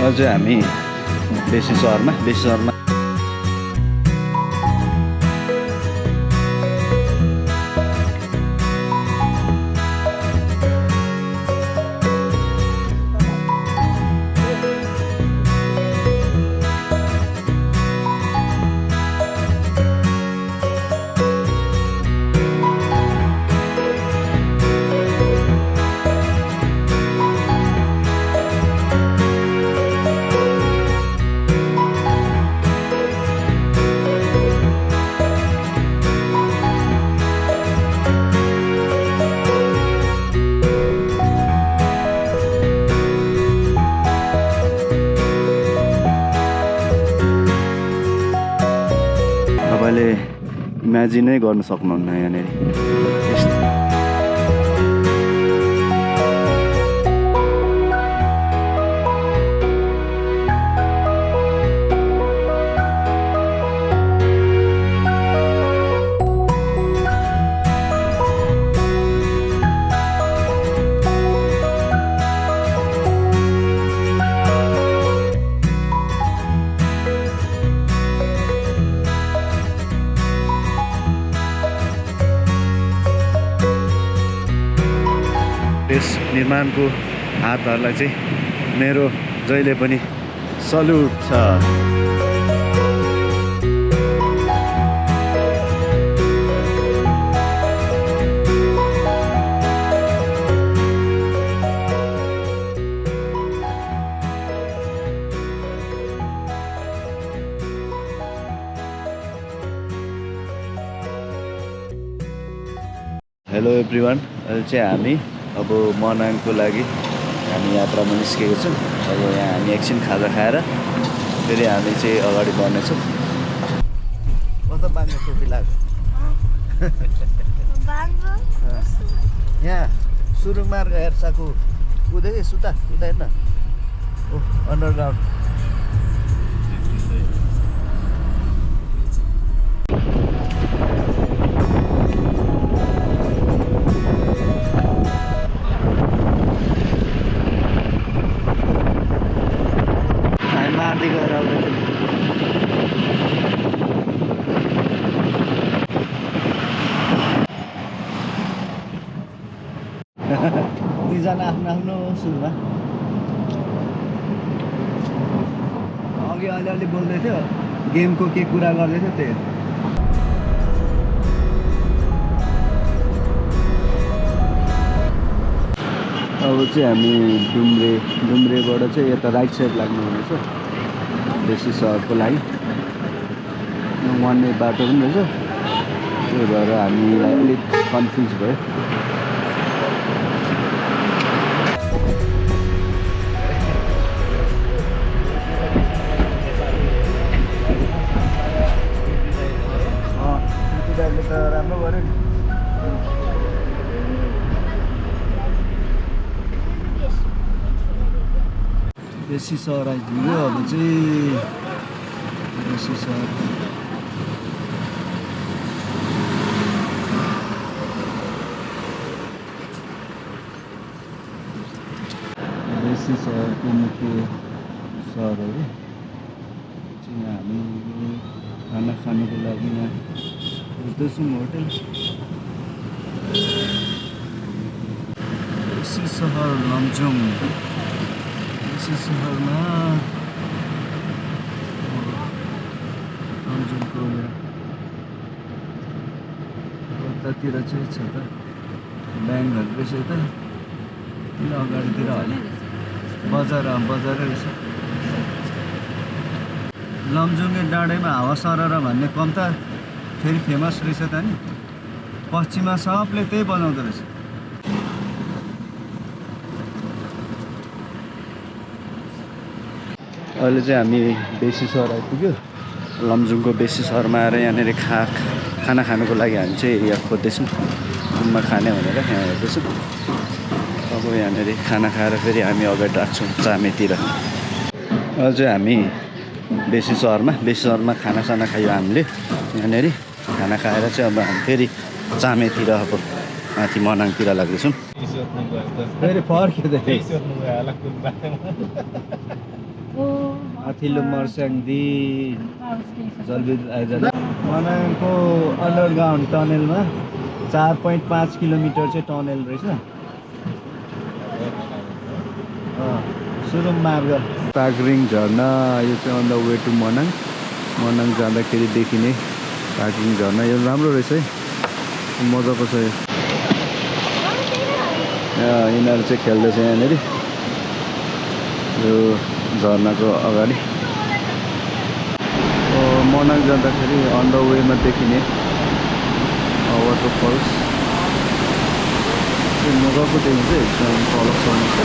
अझै हामी बेसी सहरमा तपाईँले इमेजिनै गर्न सक्नुहुन्न यहाँनिर। यस निर्माणको हातहरूलाई चाहिँ मेरो जहिले पनि सल्युट छ। हेलो एभ्रिवान, अहिले चाहिँ हामी अब मनाङको लागि हामी यात्रामा निस्केको छौँ। अब यहाँ हामी एकछिन खाजा खाएर फेरि हामी चाहिँ अगाडि बढ्नेछौँ। कता बाङ्गो टोपी लाग्यो यहाँ सुरुङ मार्ग हेर्साको कुदेको सुता हेर्न। ओ अन्डरग्राउन्ड दुईजना आफ्नो सुरुमा अघि अलिअलि बोल्दै थियो, गेमको के कुरा गर्दै थियो त्यही। अब चाहिँ हामी डुम्रेबाट चाहिँ यता राइट साइड लाग्नु हुनेछ बेसी सहरको लागि। वान वे बाटो पनि रहेछ, त्यही भएर हामीलाई अलिक कन्फ्युज भयो। राम्रो गऱ्यो नि। बेसी सहर आइपुग्यो। अब चाहिँ बेसी सहर सहरको मुख्य सहरहरू चाहिँ हामी खाना खानुको लागि यहाँ खोज्दैछौँ होटल। बेसी सहर लमजुङ, बेसी सहरमा लमजुङको उतातिर चाहिँ छ त ब्याङ्कहरू रहेछ त, किन अगाडितिर होला बजारै रहेछ। लमजुङे डाँडैमा हावा सरर भन्ने कम्ता फेरि फेमस रहेछ त नि, पश्चिममा सबले त्यही बनाउँदो रहेछ। अहिले चाहिँ हामी बेसी सहर आइपुग्यो। लमजुङको बेसी सहरमा आएर यहाँनिर खाना खानुको लागि हामी चाहिँ यहाँ खोज्दैछौँ रुममा खाने भनेर यहाँ हेर्दैछौँ। अब यहाँनिर खाना खाएर फेरि हामी अगाडि राख्छौँ चामेतिर। अहिले चाहिँ हामी बेसी सहरमा खानासाना खायो हामीले। यहाँनिर खाना खाएर चाहिँ अब हामी फेरि चामेतिर अब माथि मनाङतिर लाग्दैछौँ। फेरि फर्किँदै Athilu Marsangdi Jalbid आइजाँदा मनाङको अन्डरग्राउन्ड टनेलमा 4.5 किलोमिटर चाहिँ टनेल रहेछ सुरुङ मार्ग टाक्रिङ झरना यो चाहिँ on the way to Manang जाँदाखेरि देखिने टाक्रिङ झरना यो राम्रो रहेछ है मजाको छ यो यिनीहरू चाहिँ खेल्दैछ यहाँनिर यो झरनाको अगाडि मनाङ जाँदाखेरि अन द वेमा देखिने वाटरफल्स मजाको देखिन्छ एकदम तलसम्म छ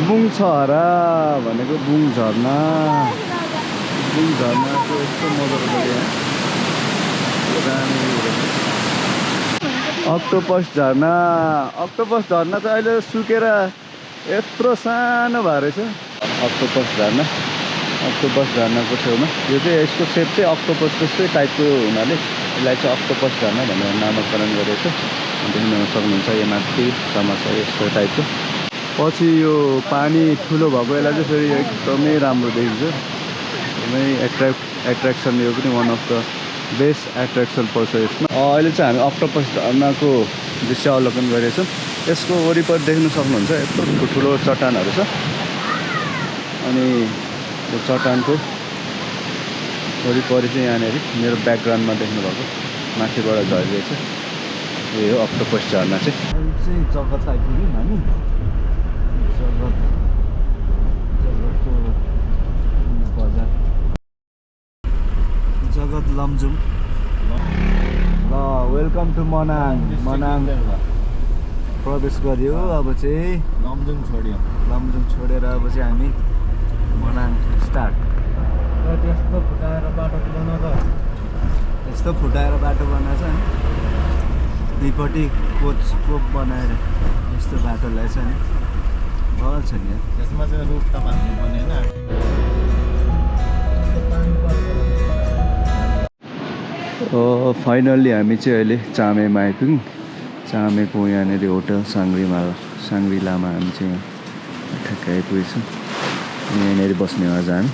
बुङ छहरा भनेको बुङ झरनाको यस्तो मजाको देखियो अक्टोपस झरना चाहिँ अहिले सुकेर यत्रो सानो भएर रहेछ अक्टोपस झरनाको छेउमा यो चाहिँ यसको सेप चाहिँ अक्टोपस जस्तै टाइपको हुनाले यसलाई चाहिँ अक्टोपस झरना भनेर नामकरण गरेको छ देख्न सक्नुहुन्छ यो माथिसम्म छ यस्तो टाइपको पछि यो पानी ठुलो भएको बेला चाहिँ फेरि एकदमै राम्रो देखिन्छ एकदमै एट्र्याक्सन यो पनि one of the best attraction पर्छ यसमा अहिले चाहिँ हामी अक्टोपस झरनाको दृश्य अवलोकन गरेछौँ यसको वरिपरि देख्न सक्नुहुन्छ यत्रो ठुलो चट्टानहरू छ अनि यो चट्टानको वरिपरि चाहिँ यहाँनिर मेरो ब्याकग्राउन्डमा देख्नुभएको माथिबाट झरिरहेछ यो हो अक्टोपस झरना चाहिँ जगत आइपुग्यौँ हामी जगतको बजार जगत लमजुङ ल वेलकम टु मनाङ प्रवेश गर्यो अब चाहिँ लमजुङ छोडेर अब चाहिँ हामी मनाङ स्टार्ट त्यस्तो फुटाएर बाटो बनाएको छ नि दुईपट्टि कोप बनाएर यस्तो बाटो ल्याएछ नि बल छ नि त्यसमा चाहिँ रुफटप हाल्नु पर्ने होइन फाइनल्ली हामी चाहिँ अहिले चामेमा आइपुग्यौँ चामेको यहाँनिर होटल साङ्ग्रिलामा हामी चाहिँ ठ्याक्कै आइपुगेछौँ यहाँनिर बस्ने आज हामी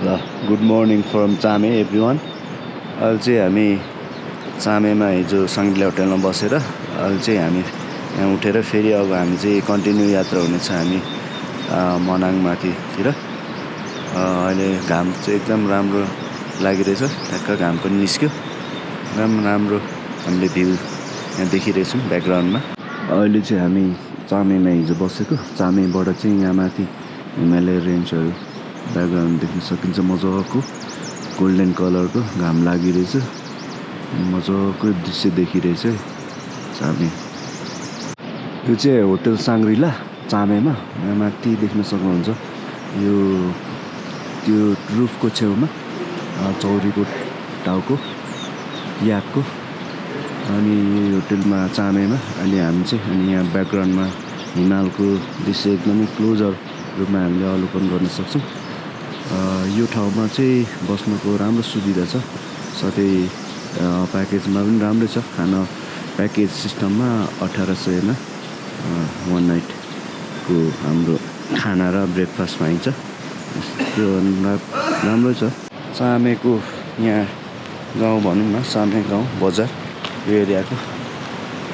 ल good morning from Chame every one अहिले चाहिँ हामी चामेमा हिजो साङ्ग्रिला होटलमा बसेर अहिले चाहिँ हामी यहाँ उठेर फेरि अब हामी चाहिँ कन्टिन्यू यात्रा हुनेछ हामी मनाङमाथितिर अहिले घाम चाहिँ एकदम राम्रो लागिरहेछ ठ्याक्क घाम पनि निस्क्यो एकदम राम्रो हामीले भ्यू यहाँ देखिरहेछौँ ब्याकग्राउन्डमा अहिले चाहिँ हामी चामेमा हिजो बसेको चामेबाट चाहिँ यहाँ माथि हिमालय रेन्जहरू ब्याकग्राउन्ड देख्न सकिन्छ मजाको गोल्डन कलरको घाम लागिरहेछ मजाको दृश्य देखिरहेछ चामे यो चाहिँ होटल साङ्ग्रिला चामेमा यहाँ माथि देख्न सक्नुहुन्छ यो त्यो रुफको छेउमा चौरीको टाउको याकको अनि यो होटलमा चामेमा अनि हामी चाहिँ अनि यहाँ ब्याकग्राउन्डमा हिमालको दृश्य एकदमै क्लोजर रूपमा हामीले अवलोकन गर्न सक्छौँ यो ठाउँमा चाहिँ बस्नुको राम्रो सुविधा छ साथै प्याकेजमा पनि राम्रै छ खाना प्याकेज सिस्टममा 1800मा 1 नाइटको हाम्रो खाना र ब्रेकफास्ट पाइन्छ त्यो राम्रो छ चामेको यहाँ गाउँ भनौँ न चामे गाउँ बजार यो एरियाको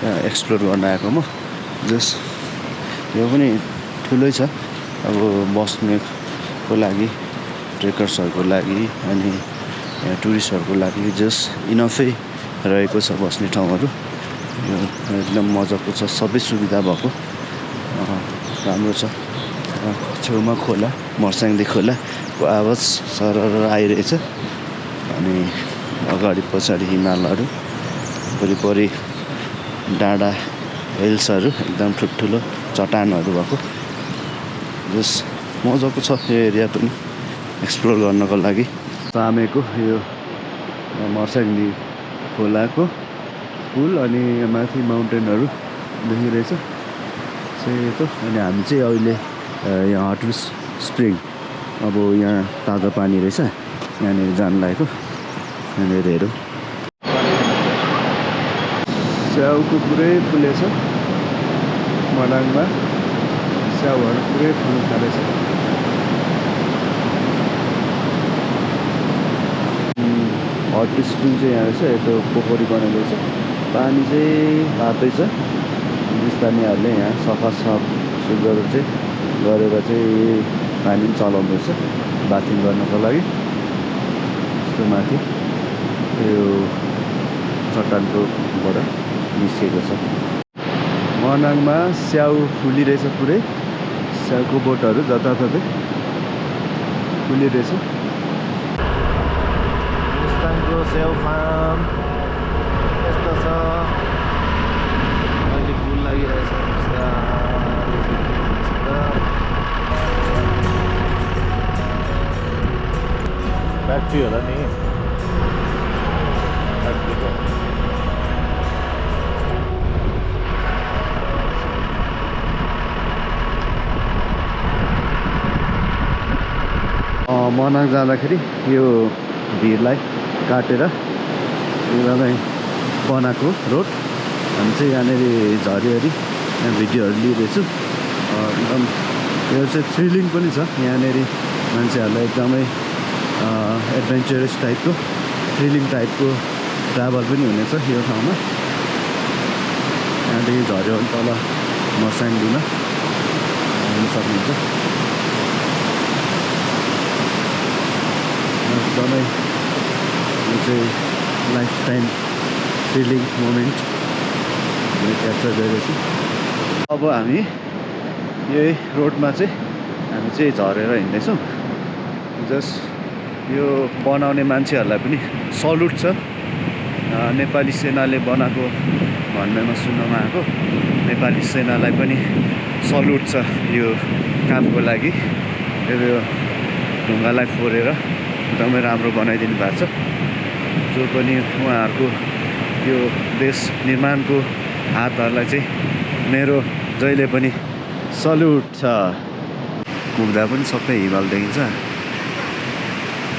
त्यहाँ एक्सप्लोर गर्न आएको म यो पनि ठुलै छ अब बस्नेको लागि ट्रेकर्सहरूको लागि अनि टुरिस्टहरूको लागि इनफै रहेको छ बस्ने ठाउँहरू यो एकदम मजाको छ सबै सुविधा भएको राम्रो छ छेउमा खोला मर्साङदी खोलाको आवाज सरर आइरहेछ अनि अगाडि पछाडि हिमालहरू वरिपरि डाँडा हिल्सहरू एकदम ठुल्ठुलो चट्टानहरू भएको मजाको छ यो एरिया पनि एक्सप्लोर गर्नको लागि चामेको यो मर्साङदी खोलाको पुल अनि माथि माउन्टेनहरू देखिरहेछ सेतो अनि हामी चाहिँ अहिले यहाँ हट स्प्रिङ अब यहाँ ताजा पानी रहेछ यहाँनिर जान लागेको यहाँनिर हेरौँ स्याउको पुरै फुलेछ मनाङमा स्याउहरू पुरै फुल्नु थालेछ। हट स्प्रिङ चाहिँ यहाँ रहेछ, यता पोखरी बनाइरहेछ। पानी चाहिँ तातै छ। स्थानीयहरूले यहाँ सफा सुग्घर चाहिँ गरेर चाहिँ पानी पनि चलाउँदैछ बाथिङ गर्नको लागि। यस्तो माथि यो चट्टानकोबाट निस्केको छ। मनाङमा स्याउ फुलिरहेछ पुरै। स्याउको बोटहरू जताततै फुलिरहेछ। मुस्ताङको स्याउ फार्म यस्तो छ। अहिले फुल लागिरहेछ। फ्याक्ट्री होला नि। मनाङ जाँदाखेरि यो भिरलाई काटेर एकदमै बनाएको रोड। हामी चाहिँ यहाँनिर झरिहरि यहाँ भिडियोहरू लिइरहेछु। एकदम यो चाहिँ थ्रिलिङ पनि छ। यहाँनिर मान्छेहरूलाई एकदमै एडभेन्चरस टाइपको थ्रिलिङ टाइपको ट्राभल पनि हुनेछ यो ठाउँमा। यहाँदेखि झऱ्यो भने तल मर्साङडीमा हेर्न सक्नुहुन्छ। एकदमै यो चाहिँ life time thrilling moment capture गरिरहेछु। अब हामी यही रोडमा चाहिँ हामी चाहिँ झरेर हिँड्दैछौँ। जस्ट यो बनाउने मान्छेहरूलाई पनि सल्युट छ। नेपाली सेनाले बनाएको भन्नेमा सुन्नमा आएको। नेपाली सेनालाई पनि सल्युट छ यो कामको लागि। यो ढुङ्गालाई फोरेर एकदमै राम्रो बनाइदिनु भएको छ। जो पनि उहाँहरूको यो देश निर्माणको हातहरूलाई चाहिँ मेरो जहिले पनि सल्युट छ। घुम्दा पनि सबै हिमाल देखिन्छ।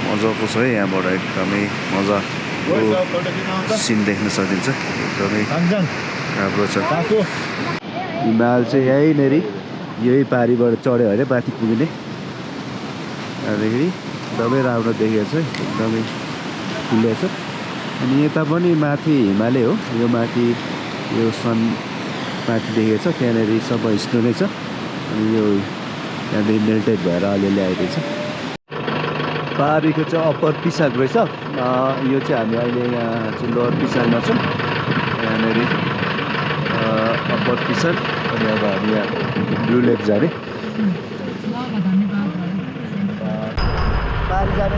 मजाको छ है। यहाँबाट एकदमै मजाको सिन देख्न सकिन्छ। एकदमै राम्रो छ। हिमाल चाहिँ यहीँनिर यही पारीबाट चढ्यो भने माथि पुग्ने। त्यहाँदेखि एकदमै राम्रो देखिएको छ। एकदमै खुल्ले छ। अनि यता पनि माथि हिमालय हो। यो माथि यो सन माथि देखेको छ। त्यहाँनिर सबै स्नो नै छ। अनि यो त्यहाँदेखि मेल्टेड भएर अलिअलि आइरहेछ। पारीको चाहिँ अप्पर पिसाङ रहेछ। यो चाहिँ हामी अहिले यहाँ चाहिँ लोवर पिसाङमा छौँ। यहाँनिर अप्पर पिसाङ। अनि अब हामी यहाँ ब्लू लेक जाने। पारी जाने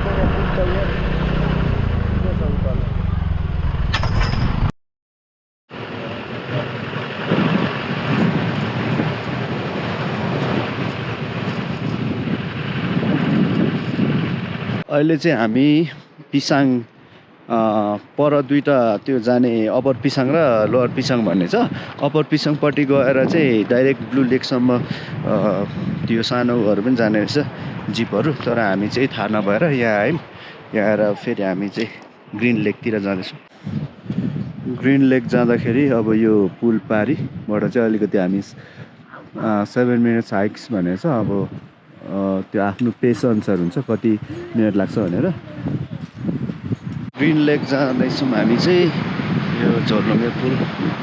अहिले चाहिँ हामी पिसाङ पर दुईवटा त्यो जाने अप्पर पिसाङ र लोवर पिसाङ भन्ने छ। अप्पर पिसाङपट्टि गएर चाहिँ डाइरेक्ट ब्लू लेकसम्म त्यो सानोहरू पनि जाने रहेछ जिपहरू। तर हामी चाहिँ थाहा नभएर यहाँ आयौँ। यहाँ आएर फेरि हामी चाहिँ ग्रिन लेकतिर जाँदैछौँ। ग्रिन लेक जाँदाखेरि अब यो पुल पारीबाट चाहिँ अलिकति हामी 7 मिनट्स हाइक्स भनेको छ। अब त्यो आफ्नो पेस अनुसार हुन्छ कति मिनट लाग्छ भनेर। ग्रिन लेक जाँदैछौँ हामी चाहिँ यो झोलुङ्गे पुल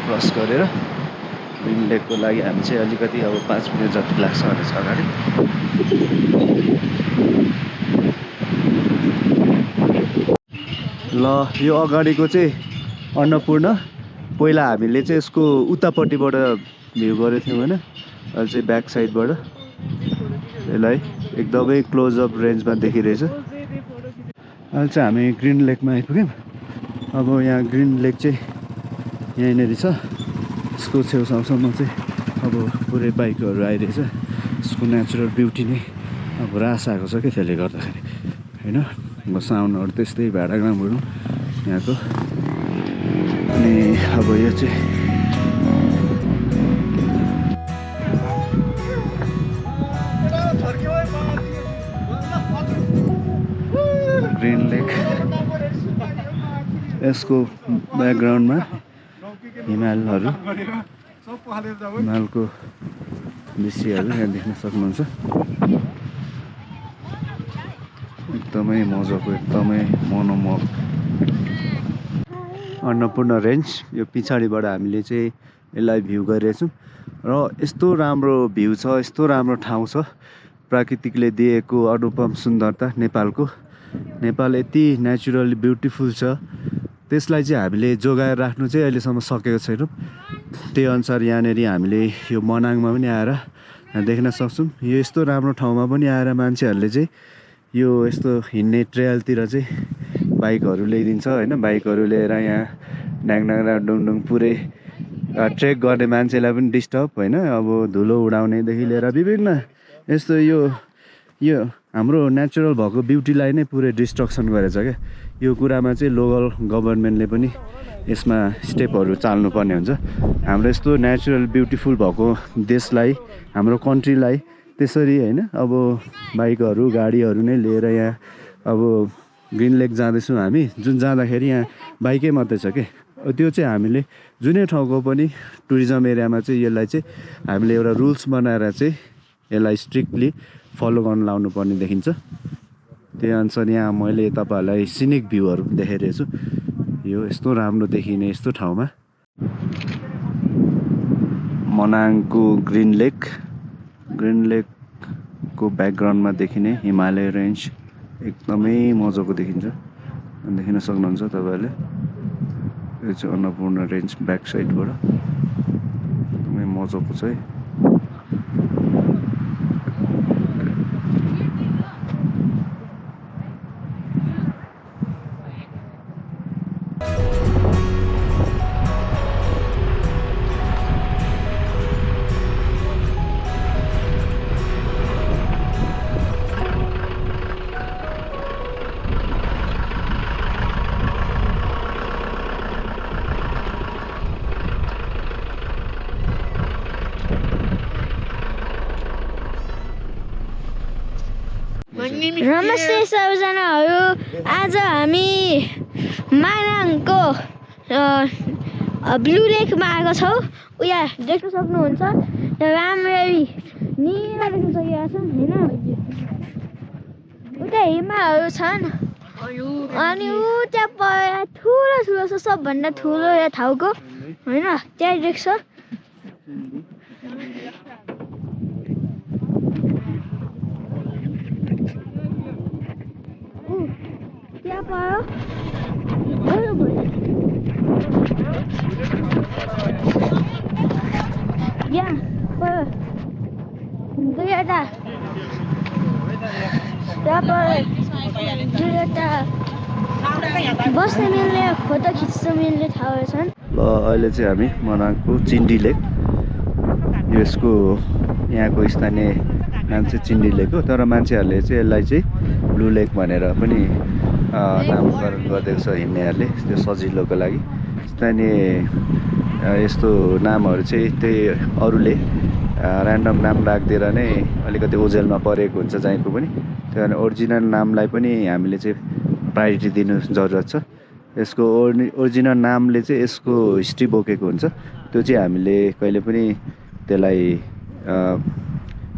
क्रस गरेर। ग्रिन लेकको लागि हामी चाहिँ अलिकति अब 5 मिनट जति लाग्छ भनेको छ अगाडि। ल यो अगाडिको चाहिँ अन्नपूर्ण। पहिला हामीले चाहिँ यसको उतापट्टिबाट भ्यू गरेको थियौँ होइन। अहिले चाहिँ ब्याक साइडबाट यसलाई एकदमै क्लोजअप रेन्जमा देखिरहेछ। अहिले चाहिँ हामी ग्रिन लेकमा आइपुग्यौँ। अब यहाँ ग्रिन लेक चाहिँ यहीँनिर छ। यसको छेउछाउसम्म चाहिँ अब पुरै बाइकहरू आइरहेछ। यसको नेचुरल ब्युटी नै अब रास आएको छ क्या त्यसले गर्दाखेरि होइन। अब साउन्डहरू त्यस्तै भाडाग्रामहरू यहाँको। अनि अब यो चाहिँ ग्रिन लेक। यसको ब्याकग्राउन्डमा हिमालहरू, हिमालको दृश्यहरू यहाँ देख्न सक्नुहुन्छ। एकदमै मजाको एकदमै मनमोहक अन्नपूर्ण रेन्ज। यो पछाडिबाट हामीले चाहिँ यसलाई भ्यू गरिरहेछौँ र यस्तो राम्रो भ्यू छ, यस्तो राम्रो ठाउँ छ, प्राकृतिकले दिएको अनुपम सुन्दरता। नेपाल यति नेचुरली ब्युटिफुल छ, त्यसलाई चाहिँ हामीले जोगाएर राख्नु चाहिँ अहिलेसम्म सकेको छैनौँ। त्यही अनुसार यहाँनिर हामीले यो मनाङमा पनि आएर देख्न सक्छौँ। यो यस्तो राम्रो ठाउँमा पनि आएर मान्छेहरूले चाहिँ यो यस्तो हिँड्ने ट्रेलतिर चाहिँ बाइकहरू ल्याइदिन्छ होइन। बाइकहरू लिएर यहाँ ड्याङड्याङ डुङडुङ पुरै ट्रेक गर्ने मान्छेलाई पनि डिस्टर्ब होइन। अब धुलो उडाउनेदेखि लिएर विभिन्न यस्तो यो हाम्रो नेचुरल भएको ब्युटीलाई नै पुरै डिस्ट्रक्सन गरेछ क्या। यो कुरामा चाहिँ लोकल गभर्मेन्टले पनि यसमा स्टेपहरू चाल्नुपर्ने हुन्छ। हाम्रो यस्तो नेचुरल ब्युटिफुल भएको देशलाई, हाम्रो कन्ट्रीलाई त्यसरी होइन अब बाइकहरू गाडीहरू नै लिएर यहाँ अब ग्रिन लेक जाँदैछौँ हामी, जुन जाँदाखेरि यहाँ बाइकै मात्रै छ कि। त्यो चाहिँ हामीले जुनै ठाउँको पनि टुरिज्म एरियामा चाहिँ यसलाई चाहिँ हामीले एउटा रुल्स बनाएर चाहिँ यसलाई स्ट्रिक्टली फलो गर्न लाउनु पर्ने देखिन्छ। त्यही अनुसार यहाँ मैले तपाईँहरूलाई सिनिक भ्यूहरू देखाइरहेको छु। यो यस्तो राम्रो देखिने यस्तो ठाउँमा मनाङको ग्रिन लेकको ब्याकग्राउन्डमा देखिने हिमालय रेन्ज एकदमै मजाको देखिन्छ, देखिन सक्नुहुन्छ तपाईँहरूले। यो चाहिँ अन्नपूर्ण रेन्ज ब्याक साइडबाट एकदमै मजाको छ है। नमस्ते सबैजनाहरू, आज हामी मनाङको ब्लू लेकमा आएको छौँ। उया देख्न सक्नुहुन्छ राम्ररी निला देख्न सकिरहेको छ होइन। उता हिमालहरू छन् अनि उता पर ठुलो छ, सबभन्दा ठुलो यो ठाउँको होइन, त्यहाँ देख्छ। बस्न मिल्ने, फोटो खिच्न मिल्ने ठाउँहरू छन्। ल अहिले चाहिँ हामी मनाङको चिन्डी लेक, यसको यहाँको स्थानीय नाम चाहिँ चिन्डी लेक हो, तर मान्छेहरूले चाहिँ यसलाई चाहिँ ब्लू लेक भनेर पनि नामकरण गरिदिएको छ हिँड्नेहरूले, त्यो सजिलोको लागि। स्थानीय यस्तो नामहरू चाहिँ त्यही अरूले ऱ्यान्डम नाम राखिदिएर नै अलिकति ओझेलमा परेको हुन्छ जहीँको पनि। त्यही कारण ओरिजिनल नामलाई पनि हामीले चाहिँ प्रायोरिटी दिनु जरुरत छ। यसको ओरिजिनल नामले चाहिँ यसको हिस्ट्री बोकेको हुन्छ, त्यो चाहिँ हामीले कहिले पनि त्यसलाई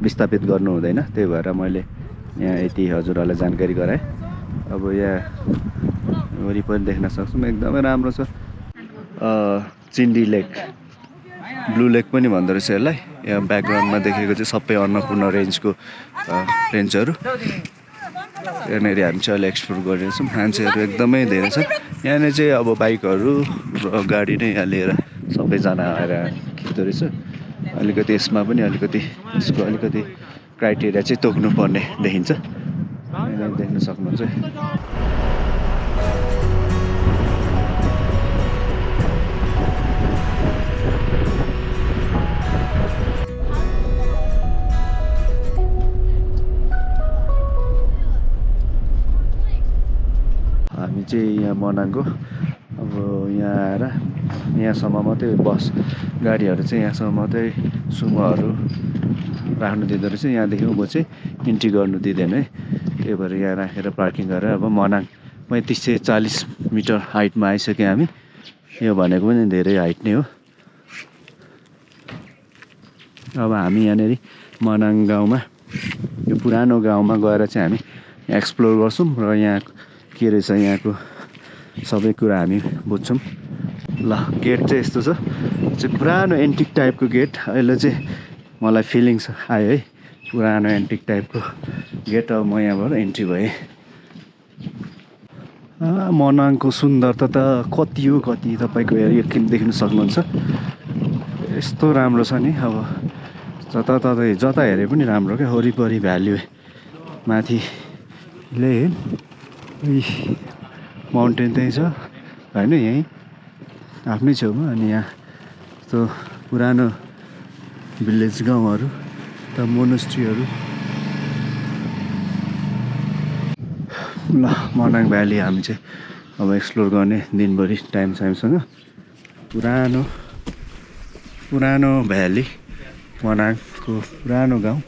विस्थापित गर्नु हुँदैन। त्यही भएर मैले यहाँ यति हजुरहरूलाई जानकारी गराएँ। अब यहाँ वरिपरि देख्न सक्छौँ एकदमै राम्रो छ। चिन्डी लेक, ब्लू लेक पनि भन्दो रहेछ यसलाई। यहाँ ब्याकग्राउन्डमा देखेको चाहिँ सबै अन्नपूर्ण रेन्जको रेन्जहरू। यहाँनिर हामी चाहिँ अहिले एक्सप्लोर गरिरहेछौँ। मान्छेहरू एकदमै धेरै छन् यहाँनिर चाहिँ। अब बाइकहरू र गाडी नै यहाँ लिएर सबैजना आएर खिच्दो रहेछ। अलिकति यसमा पनि अलिकति यसको अलिकति क्राइटेरिया चाहिँ तोक्नुपर्ने देखिन्छ। देख्न सक्नुहुन्छ। हामी चाहिँ यहाँ मनाङको अब यहाँ आएर यहाँसम्म मात्रै बस गाडीहरू चाहिँ यहाँसम्म मात्रै सुमोहरू राख्नु दिँदो रहेछ। यहाँदेखि उँभो चाहिँ इन्ट्री गर्नु दिँदैन है। त्यही भएर यहाँ राखेर पार्किङ गरेर अब मनाङ 35 से 40 मिटर हाइटमा आइसक्यौँ हामी। यो भनेको पनि धेरै हाइट नै हो। अब हामी यहाँनिर मनाङ गाउँमा यो पुरानो गाउँमा गएर चाहिँ हामी एक्सप्लोर गर्छौँ र यहाँ के रहेछ यहाँको सबै कुरा हामी बुझ्छौँ। ल गेट चाहिँ यस्तो छ, चाहिँ पुरानो एन्टिक टाइपको गेट। अहिले चाहिँ मलाई फिलिङ्स आयो है, पुरानो एन्टिक टाइपको गेट। अब म यहाँबाट इन्ट्री भएँ। मनाङको सुन्दरता त कति हो कति, तपाईँको एकछिन देख्न सक्नुहुन्छ। यस्तो राम्रो छ नि, अब जता हेरे पनि राम्रो क्या। वरिपरि भ्याली माथि ले माउन्टेन त्यही छ होइन, यहीँ आफ्नै छेउमा। अनि यहाँ यस्तो पुरानो भिलेज गाउँहरू त मोनेस्ट्रीहरू। ल मनाङ भ्याली हामी चाहिँ अब एक्सप्लोर गर्ने दिनभरि टाइमसँग। पुरानो भ्याली मनाङको पुरानो गाउँ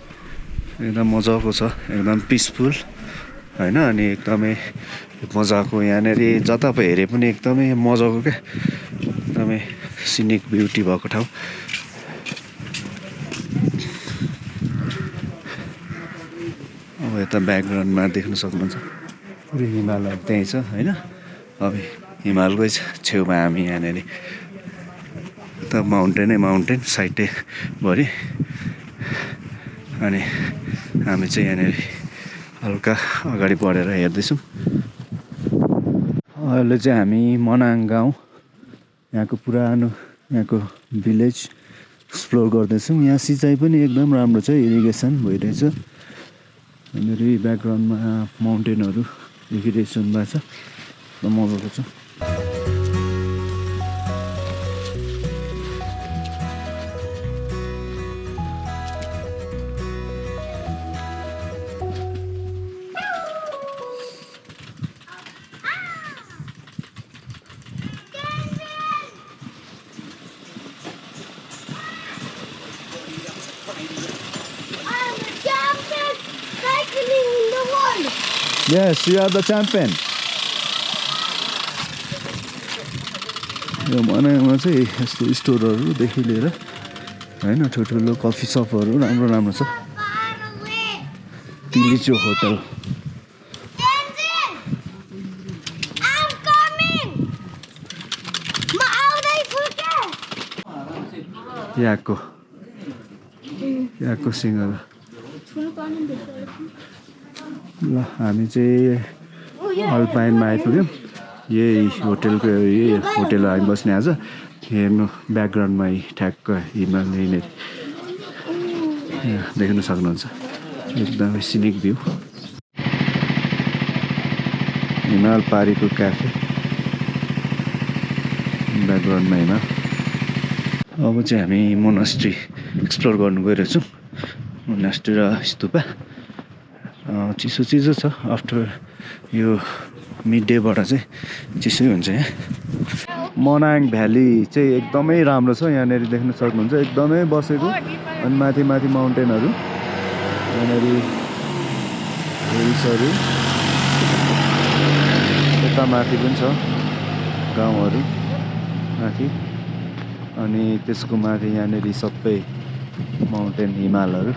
एकदम मजाको छ, एकदम पिसफुल होइन। अनि एकदमै मजाको यहाँनिर जता हेरे पनि एकदमै मजाको क्या, एकदमै सिनिक ब्युटी भएको ठाउँ। अब यता ब्याकग्राउन्डमा देख्न सक्नुहुन्छ पुरै हिमालहरू त्यहीँ छ होइन। अब हिमालकै छेउमा हामी यहाँनिर त माउन्टेन साइडैभरि। अनि हामी चाहिँ यहाँनिर हल्का अगाडि बढेर हेर्दैछौँ। अहिले चाहिँ हामी मनाङ गाउँ यहाँको पुरानो यहाँको भिलेज एक्सप्लोर गर्दैछौँ। यहाँ सिँचाइ पनि एकदम राम्रो छ, इरिगेसन भइरहेछ। यहाँनिर ब्याकग्राउन्डमा माउन्टेनहरू देखिरहेछ भएको छ, एकदम मजाको छ। Yes, you are the champion. यो मनाङमा चाहिँ यस्तो स्टोरहरूदेखि लिएर होइन ठुल्ठुलो कफी सपहरू राम्रो छ। तिलिचो होटल। यहाँको सिङ्गल। ल हामी चाहिँ अल्पाइनमा आइपुग्यौँ। यही होटलको होटल हामी बस्ने आज। हेर्नु ब्याकग्राउन्डमा ठ्याक्क हिमाल यहीँनिर देख्न सक्नुहुन्छ, एकदमै सिनिक भ्यू। हिमाल पारीको क्याफे ब्याकग्राउन्डमा हिमाल। अब चाहिँ हामी मोनास्ट्री एक्सप्लोर गर्नु गइरहेछौँ। मोनास्ट्री र स्तूपा चिसो छ। आफ्टर यो मिड डेबाट चाहिँ चिसै हुन्छ यहाँ। मनाङ भ्याली चाहिँ एकदमै राम्रो छ, यहाँनिर देख्न सक्नुहुन्छ एकदमै बसेको। अनि माथि माउन्टेनहरू, यहाँनिर हिल्सहरू, यता माथि पनि छ गाउँहरू माथि। अनि त्यसको माथि यहाँनिर सबै माउन्टेन हिमालहरू।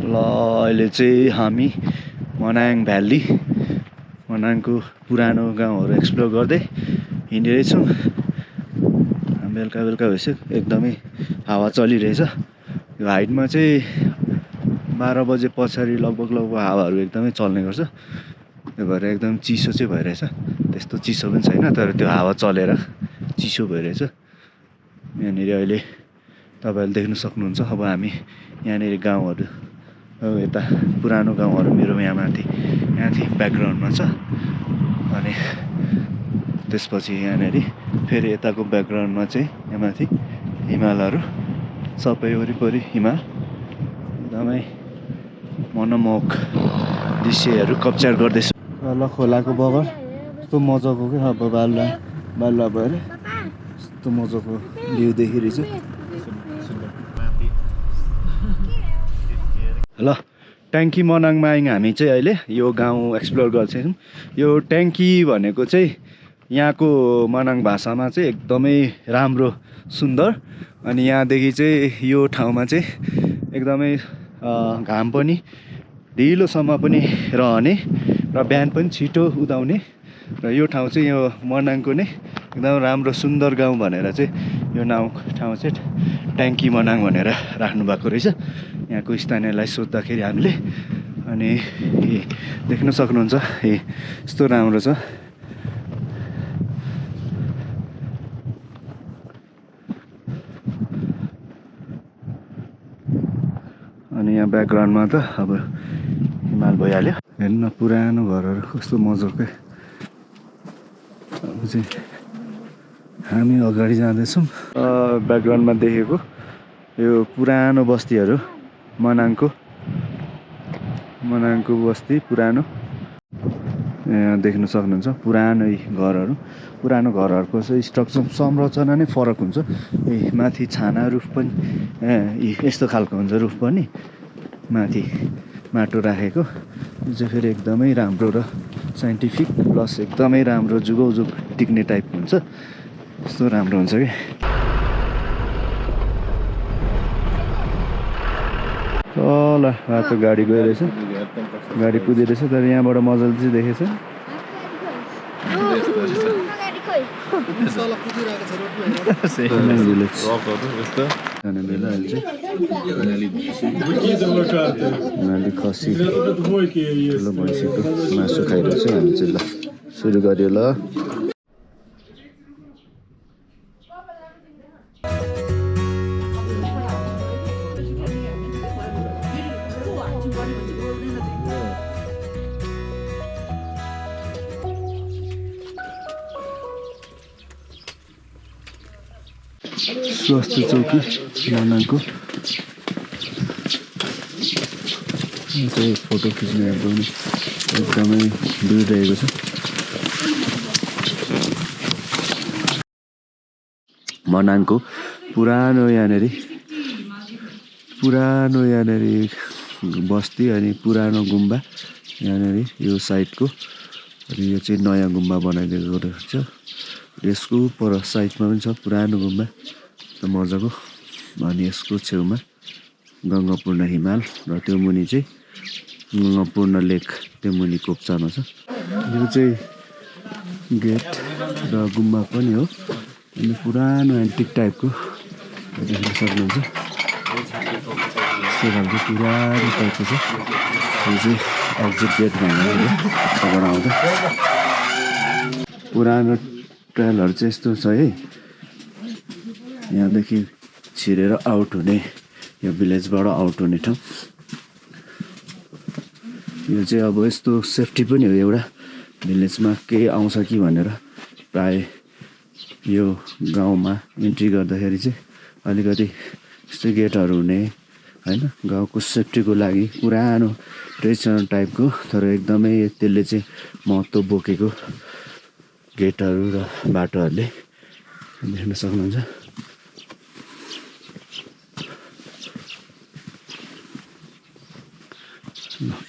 ल अहिले चाहिँ हामी मनाङ भ्याली मनाङको पुरानो गाउँहरू एक्सप्लोर गर्दै हिँडिरहेछौँ। बेलुका भइसक्यो, एकदमै हावा चलिरहेछ। यो हाइटमा चाहिँ 12 बजे पछाडि लगभग हावाहरू एकदमै चल्ने गर्छ। त्यो भएर एकदम चिसो चाहिँ भइरहेछ। त्यस्तो चिसो पनि छैन, तर त्यो हावा चलेर चिसो भइरहेछ। यहाँनिर अहिले तपाईँहरूले देख्न सक्नुहुन्छ। अब हामी यहाँनिर गाउँहरू, यता पुरानो गाउँहरू मेरो यहाँ माथि ब्याकग्राउन्डमा छ। अनि त्यसपछि यहाँनिर फेरि यताको ब्याकग्राउन्डमा चाहिँ यहाँ माथि हिमालहरू, सबै वरिपरि हिमाल। एकदमै मनमोहक दृश्यहरू कब्जा गर्दैछ। ल खोलाको बगर यस्तो मजाको क्या, अब बालुवा भएर यस्तो मजाको भ्यू देखिरहेछ। ल ट्याङ्की मनाङमा आयौँ हामी चाहिँ अहिले। यो गाउँ एक्सप्लोर गर्छौँ। यो ट्याङ्की भनेको चाहिँ यहाँको मनाङ भाषामा चाहिँ एकदमै राम्रो सुन्दर। अनि यहाँदेखि चाहिँ यो ठाउँमा चाहिँ एकदमै घाम पनि ढिलोसम्म पनि रहने र बिहान पनि छिटो उदाउने र यो ठाउँ चाहिँ यो मनाङको नै एकदम राम्रो सुन्दर गाउँ भनेर चाहिँ यो ठाउँ चाहिँ ट्याङ्की मनाङ भनेर राख्नु भएको रहेछ यहाँको स्थानीयलाई सोद्धाखेरि हामीले। अनि देख्न सक्नुहुन्छ यस्तो राम्रो छ। अनि यहाँ ब्याकग्राउन्डमा त अब हिमाल भइहाल्यो। हेर्नु न पुरानो घरहरू कस्तो मजाकै। अब चाहिँ हामी अगाडि जाँदैछौँ। ब्याकग्राउन्डमा देखेको यो पुरानो बस्तीहरू मनाङको बस्ती पुरानो यहाँ देख्न सक्नुहुन्छ। पुरानो घरहरू पुरानो घरहरूको चाहिँ स्ट्रक्चर संरचना नै फरक हुन्छ। माथि छाना रुफ पनि यस्तो खालको हुन्छ रुफ पनि माथि माटो राखेको। यो चाहिँ फेरि एकदमै राम्रो र साइन्टिफिक प्लस एकदमै राम्रो जुगौँ जुग टिक्ने टाइपको हुन्छ। यस्तो राम्रो हुन्छ कि तल बाटो गाडी गइरहेछ गाडी कुदिरहेछ तर यहाँबाट मजाले चाहिँ देखेछ। खसी ठुलो भैँसीको मासु खाइरहेछ। हामी चाहिँ ल सुरु गर्यो ल। स्वास्थ्य चौकी मनाङको चाहिँ फोटो खिच्ने एकदमै भिड रहेको छ। मनाङको पुरानो यहाँनिर बस्ती अनि पुरानो गुम्बा यहाँनिर यो साइडको। अनि यो चाहिँ नयाँ गुम्बा बनाइदिएको रहेछ। यसको पर साइडमा पनि छ पुरानो गुम्बा मजाको। अनि यसको छेउमा गङ्गापूर्ण हिमाल र त्यो मुनि चाहिँ गङ्गापूर्ण लेक त्यो मुनि कोप्चामा छ। यो चाहिँ गेट र गुम्बा पनि हो। अनि पुरानो एन्टिक टाइपको देख्न सक्नुहुन्छ। यस्तो खालको पुरानो टाइपको छ। यो चाहिँ एक्जिट गेट भनेर अगाडि आउँदा पुरानो ट्रेलहरू चाहिँ यस्तो छ है। यहाँदेखि छिरेर आउट हुने यो भिलेजबाट आउट हुने ठाउँ। यो चाहिँ अब यस्तो सेफ्टी पनि हो एउटा भिलेजमा केही आउँछ कि भनेर प्राय यो गाउँमा इन्ट्री गर्दाखेरि चाहिँ अलिकति यस्तै गेटहरू हुने होइन। गाउँको सेफ्टीको लागि पुरानो ट्रेडिसनल टाइपको तर एकदमै त्यसले चाहिँ महत्त्व बोकेको गेटहरू र बाटोहरूले देख्न सक्नुहुन्छ।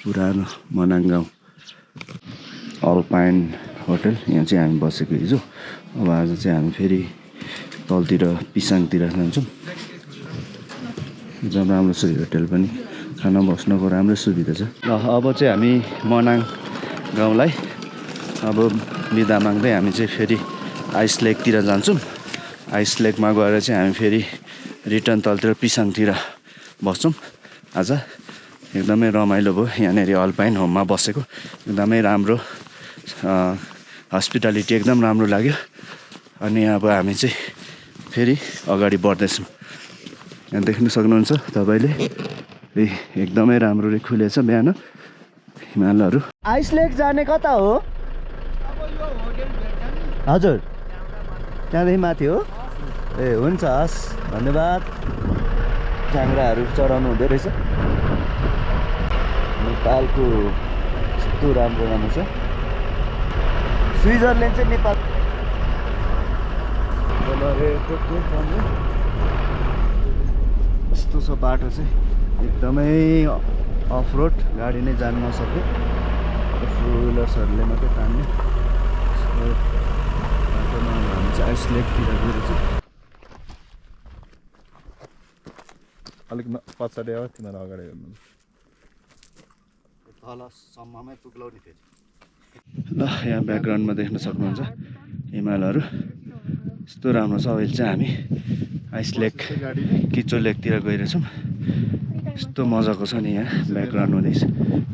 पुरानो मनाङ गाउँ अल्पाइन होटल यहाँ चाहिँ हामी बसेको हिजो। अब आज चाहिँ हामी फेरि तलतिर पिसाङतिर जान्छौँ। एकदम राम्रो छ होटल पनि खाना बस्नको राम्रो सुविधा छ। ल अब चाहिँ हामी मनाङ गाउँलाई अब बिदा माग्दै हामी चाहिँ फेरि आइस लेकतिर जान्छौँ। आइस लेकमा गएर चाहिँ हामी फेरि रिटर्न तलतिर पिसाङतिर बस्छौँ। आज एकदमै रमाइलो भयो यहाँनिर अल्पाइन होममा बसेको। एकदमै राम्रो हस्पिटालिटी एकदम राम्रो लाग्यो। अनि अब हामी चाहिँ फेरि अगाडि बढ्दैछौँ। यहाँ देख्न सक्नुहुन्छ तपाईँले एकदमै राम्रो खुलेछ बिहान हिमालहरू। आइस लेक जाने कता हो? हजुर त्यहाँदेखि माथि हो। ए हुन्छ हस् धन्यवाद। च्याङ्राहरू चढाउनु हुँदो रहेछ। नेपालको यस्तो राम्रो राम्रो छ। स्विजरल्यान्ड चाहिँ नेपाल यस्तो छ बाटो चाहिँ एकदमै अफ रोड गाडी नै जान नसक्ने फोर विलर्सहरूले मात्रै तान्ने चाहिँ आइस लेकतिर गइरहेछु अलिक पछाडि आयो तिमीहरू अगाडि हेर्नु तलसम्ममै पुग्लाउने फेरि ल यहाँ ब्याकग्राउन्डमा देख्न सक्नुहुन्छ हिमालहरू यस्तो राम्रो छ अहिले चाहिँ हामी आइस लेक किचो लेकतिर गइरहेछौँ यस्तो मजाको छ नि यहाँ ब्याकग्राउन्डमा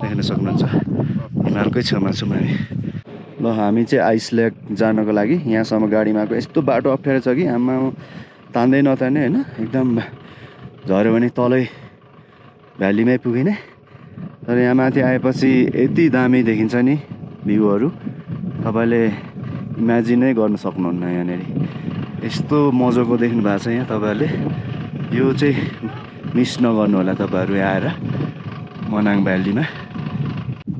देख्न सक्नुहुन्छ हिमालकै छेउमा छौँ हामी ल हामी चाहिँ आइस लेक जानको लागि यहाँसम्म गाडीमा आएको यस्तो बाटो अप्ठ्यारो छ कि आमा तान्दै नतान्ने होइन एकदम झऱ्यो भने तलै भ्यालीमै पुगिने तर यहाँ माथि आएपछि यति दामी देखिन्छ नि भ्यूहरू तपाईँले इमेजिनै गर्न सक्नुहुन्न यहाँनिर यस्तो मजाको देख्नु भएको छ यहाँ तपाईँहरूले यो चाहिँ मिस नगर्नु होला तपाईँहरू यहाँ आएर मनाङ भ्यालीमा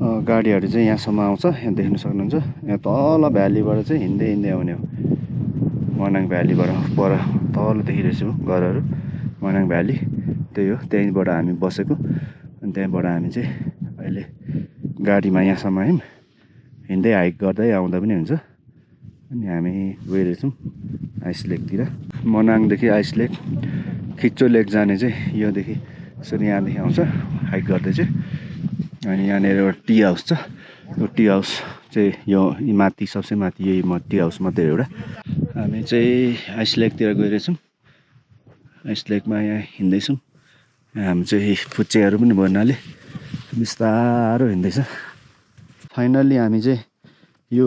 गाडीहरू चाहिँ यहाँसम्म आउँछ यहाँ देख्न सक्नुहुन्छ यहाँ तल भ्यालीबाट चाहिँ हिँड्दै आउने हो मनाङ भ्यालीबाट पर तल देखिरहेछु घरहरू मनाङ भ्याली त्यही हो त्यहीँबाट हामी बसेको अनि त्यहीँबाट हामी चाहिँ अहिले गाडीमा यहाँसम्म आयौँ हिँड्दै हाइक गर्दै आउँदा पनि हुन्छ अनि हामी गइरहेछौँ आइस लेकतिर मनाङदेखि आइस लेक खिच्चो लेक जाने चाहिँ योदेखि यसरी यहाँदेखि आउँछ हाइक गर्दै चाहिँ अनि यहाँनिर एउटा टी हाउस छ यो टी हाउस चाहिँ यो माथि सबसे माथि यही टी हाउस मात्रै एउटा हामी चाहिँ आइस लेकतिर गइरहेछौँ आइस लेकमा यहाँ हिँड्दैछौँ हामी चाहिँ फुच्चेहरू पनि भन्नाले बिस्तारो हिँड्दैछ फाइनल्ली हामी चाहिँ यो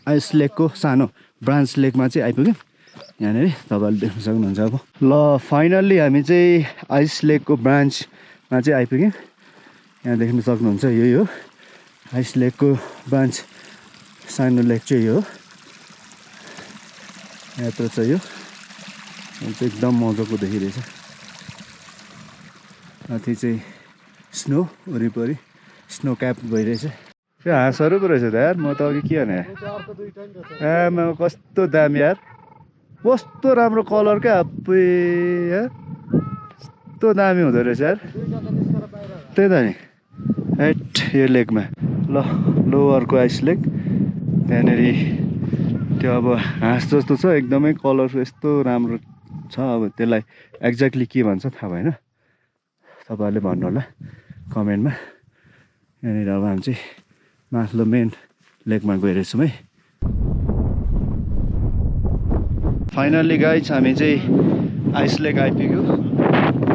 आइस लेकको सानो ब्रान्च लेकमा चाहिँ आइपुग्यौँ यहाँनिर तपाईँहरूले देख्न सक्नुहुन्छ अब ल फाइनल्ली हामी चाहिँ आइस लेकको ब्रान्चमा चाहिँ आइपुग्यौँ यहाँ देख्न सक्नुहुन्छ यही हो आइस लेकको ब्रान्च सानो लेक चाहिँ यो हो यत्रो छ यो चाहिँ एकदम मजाको देखिरहेछ माथि चाहिँ स्नो वरिपरि स्नो क्याप भइरहेछ त्यो हाँसहरू पो रहेछ त यार म त अघि के भने आमा कस्तो दामी यार कस्तो राम्रो कलर क्या अप्पै यार कस्तो दामी हुँदो रहेछ यार त्यही त नि हेट यो लेकमा ल लोवरको आइस लेक त्यहाँनिर त्यो अब हाँस जस्तो छ एकदमै कलर यस्तो राम्रो छ अब त्यसलाई एक्ज्याक्टली के भन्छ थाहा भएन तपाईँहरूले भन्नु होला कमेन्टमा यहाँनिर अब हामी चाहिँ माथिल्लो मेन लेकमा गइरहेछौँ है फाइनल्ली गाइज हामी चाहिँ आइस लेक आइपुग्यो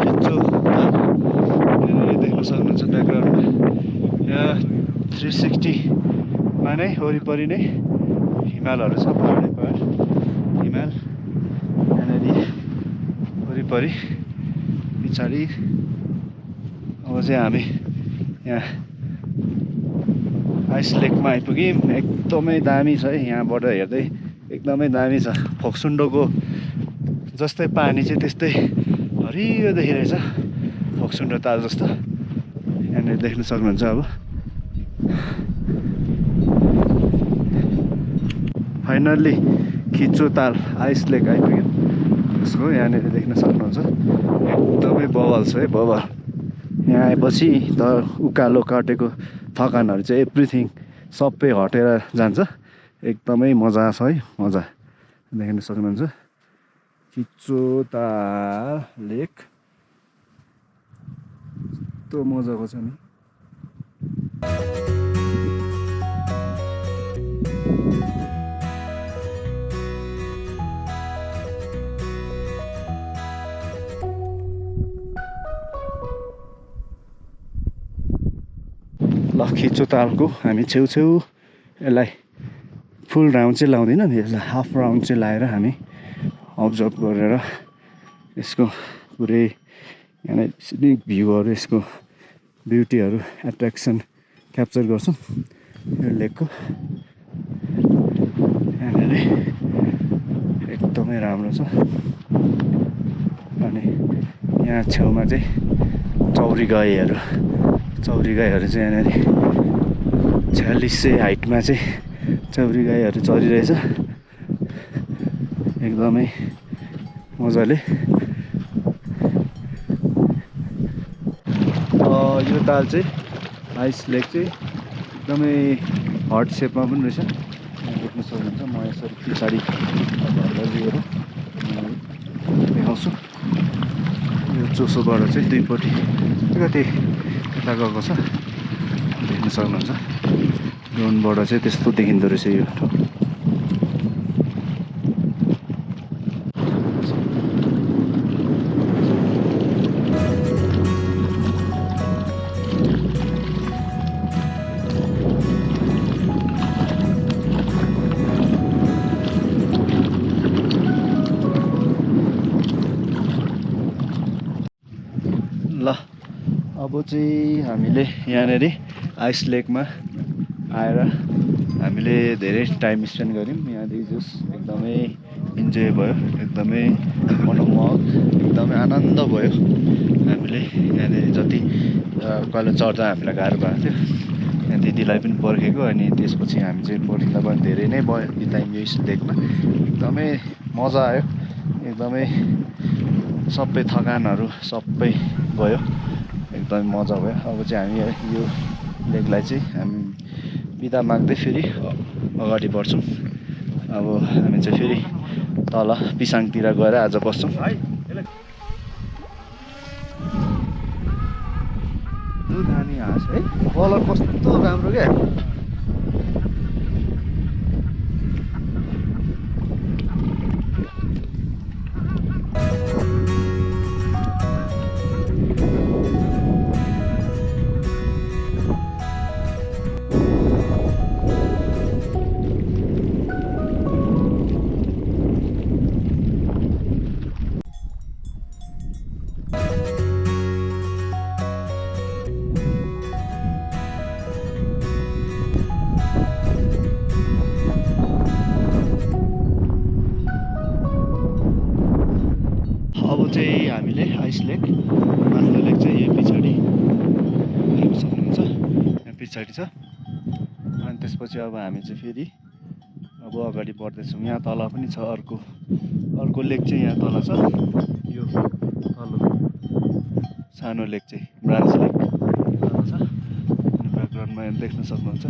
खिच्चो देख्न सक्नुहुन्छ ब्याकग्राउन्डमा यहाँ 360मा नै वरिपरि नै हिमालहरू छ पहाडै पहाड हिमाल यहाँनिर वरिपरि पछाडि अब चाहिँ हामी यहाँ आइस लेकमा आइपुग्यौँ एकदमै दामी छ है यहाँबाट हेर्दै एकदमै दामी छ फोक्सुन्डोको जस्तै पानी चाहिँ त्यस्तै हरियो देखिरहेछ फोक्सुन्डो ताल जस्तो यहाँनिर देख्न सक्नुहुन्छ अब फाइनल्ली खिच्चो ताल आइस लेक आइपुग्यो यसको यहाँनिर देख्न सक्नुहुन्छ एकदमै बवाल छ है बवाल यहाँ आएपछि त उकालो काटेको थकानहरू चाहिँ एभ्रिथिङ सबै हटेर जान्छ एकदमै मजा छ है मजा देख्न सक्नुहुन्छ खिच्चो ताल लेक यस्तो मजाको छ नि ल खिच्चो तालको हामी छेउछेउ यसलाई फुल राउन्ड चाहिँ लाउँदैनौँ यसलाई हाफ राउन्ड चाहिँ लाएर हामी अब्जर्भ गरेर यसको पुरै यहाँनिर सिनिक भ्यूहरू यसको ब्युटीहरू एट्र्याक्सन क्याप्चर गर्छौँ यो लेकको यहाँनिर एकदमै राम्रो छ अनि यहाँ छेउमा चाहिँ चौरी गाईहरू चाहिँ यहाँनिर 4600 हाइटमा चाहिँ चौरी गाईहरू चरिरहेछ एकदमै मजाले यो ताल चाहिँ आइस लेक चाहिँ एकदमै हट सेपमा पनि रहेछ देख्न सक्नुहुन्छ म यसरी पछाडि घरलाई लिएर देखाउँछु। यो चोसोबाट चाहिँ दुईपट्टि अलिकति यता गएको छ, देख्न सक्नुहुन्छ। ड्रोनबाट चाहिँ त्यस्तो देखिँदो रहेछ यो ठाउँ। ल अब चाहिँ हामीले यहाँनिर आइस लेकमा आएर हामीले धेरै टाइम स्पेन्ड गऱ्यौँ। यहाँदेखि जस एकदमै इन्जोय भयो, एकदमै मनोमोहक, एकदमै आनन्द भयो। हामीले यहाँनिर जति कहिले चढ्दा हामीलाई गाह्रो भएको थियो, यहाँ दिदीलाई पनि पर्खेको, अनि त्यसपछि हामी चाहिँ पर्खिँदा पनि धेरै नै भयो बितायौँ यो लेकमा। एकदमै मजा आयो, एकदमै सबै थकानहरू सबै गयो, एकदमै मजा भयो। अब चाहिँ हामी यो लेकलाई चाहिँ हामी बिदा माग्दै फेरि अगाडि बढ्छौँ। अब हामी चाहिँ फेरि तल पिसाङतिर गएर आज बस्छौँ। नानी हाँस है, कलर कस्तो राम्रो क्या। अब चाहिँ हामीले आइस लेक, माथिल्लो लेक चाहिँ यो पछाडि हेर्न सक्नुहुन्छ, यहाँ पछाडि छ। अनि त्यसपछि अब हामी चाहिँ फेरि अब अगाडि बढ्दैछौँ। यहाँ तल पनि छ अर्को लेक चाहिँ यहाँ तल छ। यो तल सानो लेक चाहिँ ब्रान्च लेक तल छ। अनि ब्याकग्राउन्डमा देख्न सक्नुहुन्छ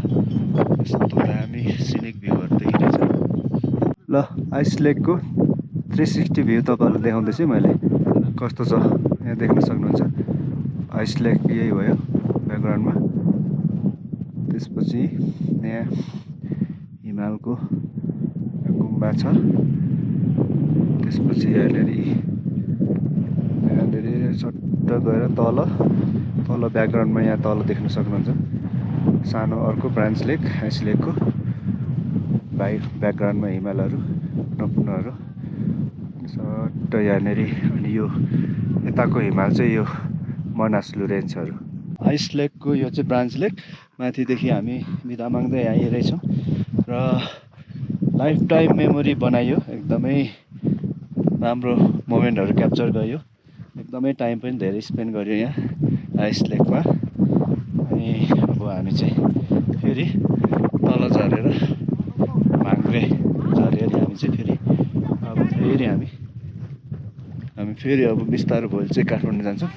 यस्तो दामी सिनिक भ्यूहरू देखिरहेछ। ल आइस लेकको 360 भ्यू तपाईँहरूलाई देखाउँदैछु मैले, कस्तो छ यहाँ देख्न सक्नुहुन्छ। आइस लेक यही भयो ब्याकग्राउन्डमा। त्यसपछि यहाँ हिमालको गुम्बा छ। त्यसपछि यहाँनिर सट्ट गएर तल ब्याकग्राउन्डमा यहाँ तल देख्न सक्नुहुन्छ सानो अर्को ब्रान्च लेक आइस लेकको। ब्याकग्राउन्डमा हिमालहरू नपुनहरू सट्ट यहाँनिर। अनि यो यताको हिमाल चाहिँ यो मनासलु रेन्जहरू। आइस लेकको यो चाहिँ ब्रान्च लेक। माथिदेखि हामी बिदा माग्दै आइरहेछौँ र लाइफ टाइम मेमोरी बनाइयो, एकदमै राम्रो मोमेन्टहरू क्याप्चर गरियो, एकदमै टाइम पनि धेरै स्पेन्ड गर्यो यहाँ आइस लेकमा। अनि अब हामी चाहिँ फेरि तल झरेर भाङ्ग्रे झरेर हामी चाहिँ फेरि अब फेरि हामी अब बिस्तारो भोलि चाहिँ काठमाडौँ जान्छौँ।